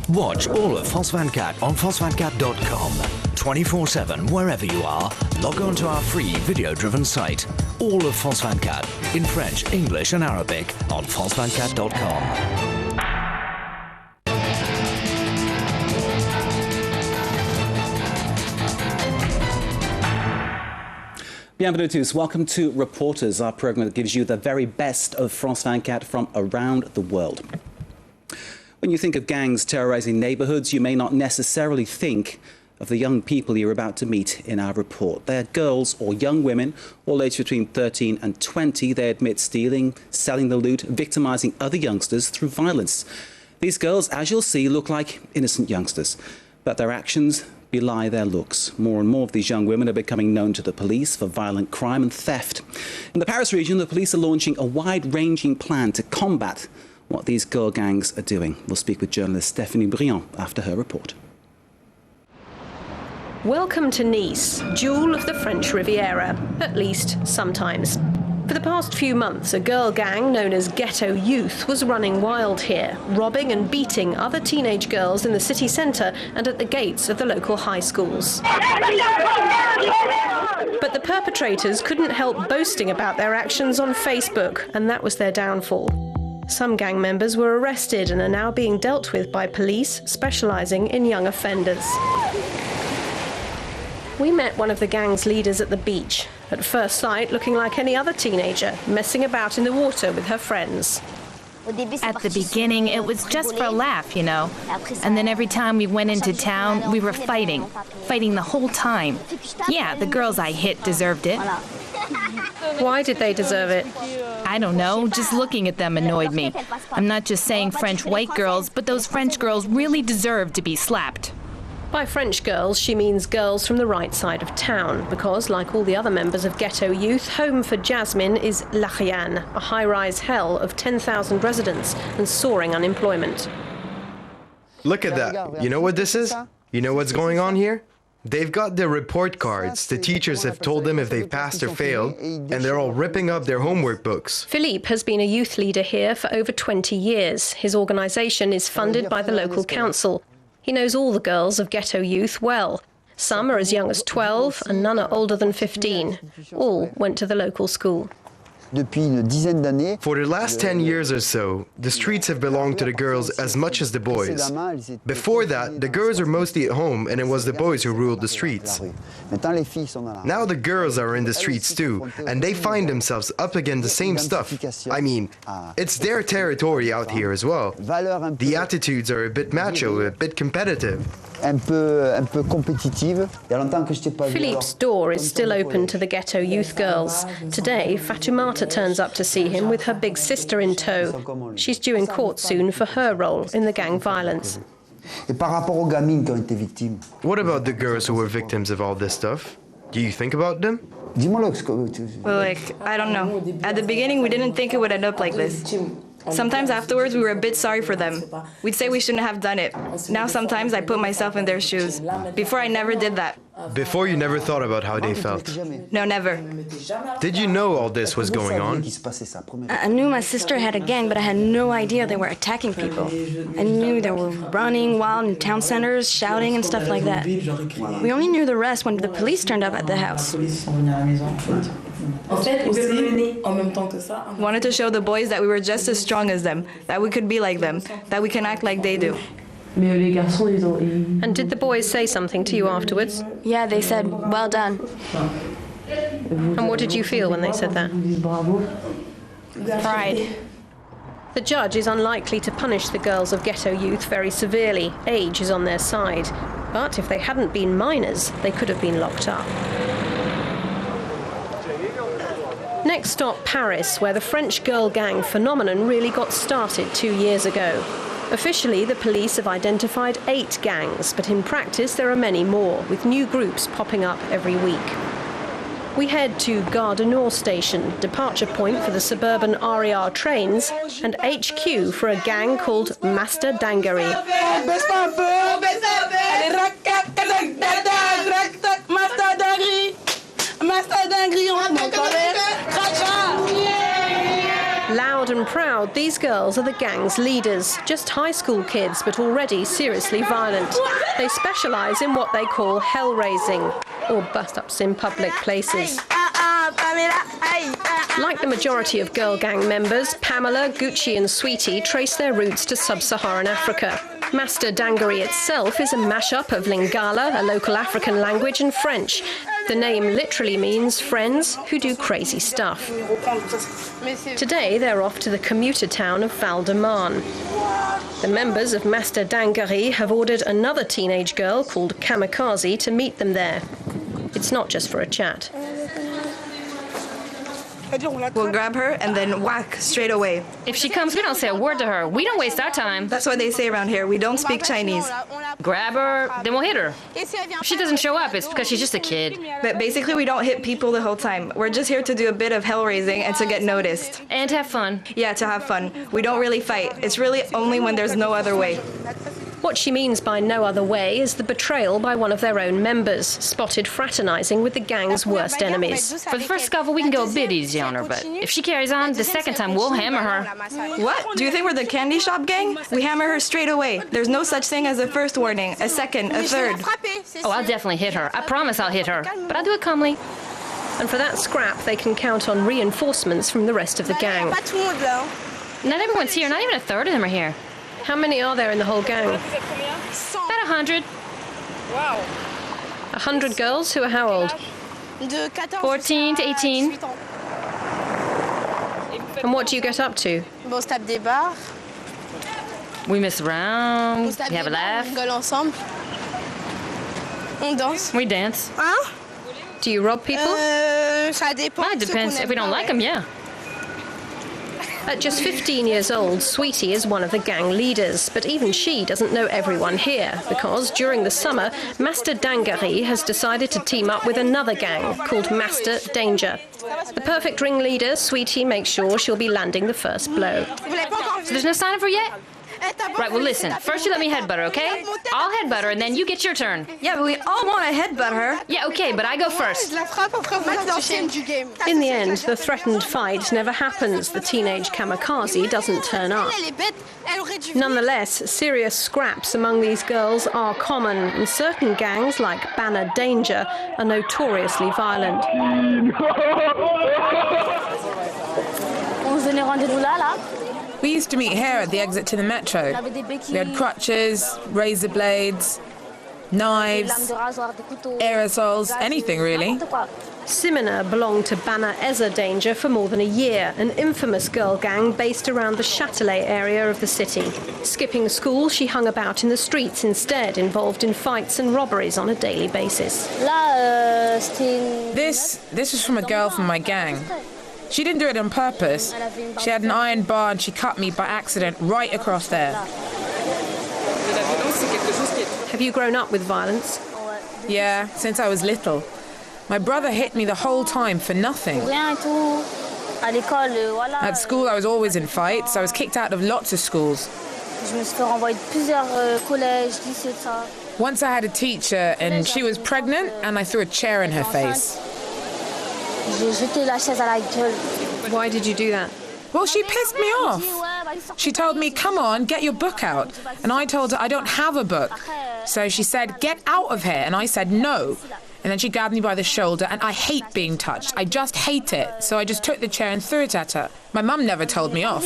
Watch all of France 24 on France24.com. 24/7, wherever you are, log on to our free video-driven site. All of France 24 in French, English and Arabic on France24.com. Bienvenue tous. Welcome to Reporters, our program that gives you the very best of France 24 from around the world. When you think of gangs terrorizing neighborhoods, you may not necessarily think of the young people you're about to meet in our report. They're girls or young women, all aged between 13 and 20. They admit stealing, selling the loot, victimizing other youngsters through violence. These girls, as you'll see, look like innocent youngsters, but their actions belie their looks. More and more of these young women are becoming known to the police for violent crime and theft. In the Paris region, the police are launching a wide-ranging plan to combat what these girl gangs are doing. We'll speak with journalist Stephanie Briand after her report. Welcome to Nice, jewel of the French Riviera, at least sometimes. For the past few months, a girl gang known as Ghetto Youth was running wild here, robbing and beating other teenage girls in the city centre and at the gates of the local high schools. But the perpetrators couldn't help boasting about their actions on Facebook, and that was their downfall. Some gang members were arrested and are now being dealt with by police specialising in young offenders. We met one of the gang's leaders at the beach, at first sight looking like any other teenager, messing about in the water with her friends. At the beginning, it was just for a laugh, you know. And then every time we went into town, we were fighting the whole time. Yeah, the girls I hit deserved it. Why did they deserve it? I don't know, just looking at them annoyed me. I'm not just saying French white girls, but those French girls really deserve to be slapped. By French girls, she means girls from the right side of town, because, like all the other members of Ghetto Youth, home for Jasmine is La Rianne, a high-rise hell of 10,000 residents and soaring unemployment. Look at that. You know what this is? You know what's going on here? They've got their report cards. The teachers have told them if they've passed or failed, and they're all ripping up their homework books. Philippe has been a youth leader here for over 20 years. His organisation is funded by the local council. He knows all the girls of Ghetto Youth well. Some are as young as 12 and none are older than 15. All went to the local school. For the last 10 years or so, the streets have belonged to the girls as much as the boys. Before that, the girls were mostly at home and it was the boys who ruled the streets. Now the girls are in the streets too, and they find themselves up against the same stuff. I mean, it's their territory out here as well. The attitudes are a bit macho, a bit competitive. Philippe's door is still open to the Ghetto Youth girls. Today, Fatoumata turns up to see him with her big sister in tow. She's due in court soon for her role in the gang violence. What about the girls who were victims of all this stuff? Do you think about them? Well, I don't know. At the beginning, we didn't think it would end up like this. Sometimes afterwards, we were a bit sorry for them. We'd say we shouldn't have done it. Now sometimes I put myself in their shoes. Before, I never did that. Before, you never thought about how they felt? No, never. Did you know all this was going on? I knew my sister had a gang, but I had no idea they were attacking people. I knew they were running wild in town centers, shouting and stuff like that. We only knew the rest when the police turned up at the house. Wanted to show the boys that we were just as strong as them, that we could be like them, that we can act like they do. And did the boys say something to you afterwards? Yeah, they said, "Well done." And what did you feel when they said that? Pride. The judge is unlikely to punish the girls of Ghetto Youth very severely. Age is on their side. But if they hadn't been minors, they could have been locked up. Next stop, Paris, where the French girl gang phenomenon really got started 2 years ago. Officially, the police have identified 8 gangs, but in practice there are many more, with new groups popping up every week. We head to Gare du Nord station, departure point for the suburban RER trains, and HQ for a gang called Master Dinguerie. Loud and proud, these girls girls are the gang's leaders, just high school kids, but already seriously violent. They specialise in what they call hell-raising, or bust-ups in public places. Like the majority of girl gang members, Pamela, Gucci and Sweetie trace their roots to sub-Saharan Africa. Master Dangaree itself is a mashup of Lingala, a local African language, and French. The name literally means friends who do crazy stuff. Today they're off to the commuter town of Val-de-Marne. The members of Master Dangaree have ordered another teenage girl called Kamikaze to meet them there. It's not just for a chat. We'll grab her and then whack straight away. If she comes, we don't say a word to her. We don't waste our time. That's what they say around here. We don't speak Chinese. Grab her, then we'll hit her. If she doesn't show up, it's because she's just a kid. But basically, we don't hit people the whole time. We're just here to do a bit of hell raising and to get noticed. And to have fun. Yeah, to have fun. We don't really fight. It's really only when there's no other way. What she means by no other way is the betrayal by one of their own members, spotted fraternising with the gang's worst enemies. For the first scuffle, we can go a bit easy on her, but if she carries on, the second time we'll hammer her. What? Do you think we're the candy shop gang? We hammer her straight away. There's no such thing as a first warning, a second, a third. Oh, I'll definitely hit her. I promise I'll hit her, but I'll do it calmly. And for that scrap, they can count on reinforcements from the rest of the gang. Not everyone's here, not even a third of them are here. How many are there in the whole gang? About 100. Wow. 100 girls who are how old? 14 to 18. And what do you get up to? We mess around, we have a laugh. We dance. Do you rob people? Well, it depends. If we don't like them, yeah. At just 15 years old, Sweetie is one of the gang leaders, but even she doesn't know everyone here, because during the summer, Master Dangaree has decided to team up with another gang called Master Danger. The perfect ringleader, Sweetie makes sure she'll be landing the first blow. So there's no sign of her yet? Right, well listen, first you let me headbutt her, okay? I'll headbutt her and then you get your turn. Yeah, but we all want to headbutt her. Yeah, okay, but I go first. In the end, the threatened fight never happens. The teenage Kamikaze doesn't turn up. Nonetheless, serious scraps among these girls are common, and certain gangs, like Banner Danger, are notoriously violent. We used to meet here at the exit to the metro. We had crutches, razor blades, knives, aerosols, anything really. Simona belonged to Banner Eza Danger for more than a year, an infamous girl gang based around the Châtelet area of the city. Skipping school, she hung about in the streets instead, involved in fights and robberies on a daily basis. This was from a girl from my gang. She didn't do it on purpose. She had an iron bar and she cut me by accident right across there. Have you grown up with violence? Yeah, since I was little. My brother hit me the whole time for nothing. At school, I was always in fights. I was kicked out of lots of schools. Once I had a teacher and she was pregnant and I threw a chair in her face. Why did you do that? Well, she pissed me off. She told me, come on, get your book out. And I told her I don't have a book. So she said, get out of here. And I said, no. And then she grabbed me by the shoulder, and I hate being touched. I just hate it. So I just took the chair and threw it at her. My mum never told me off.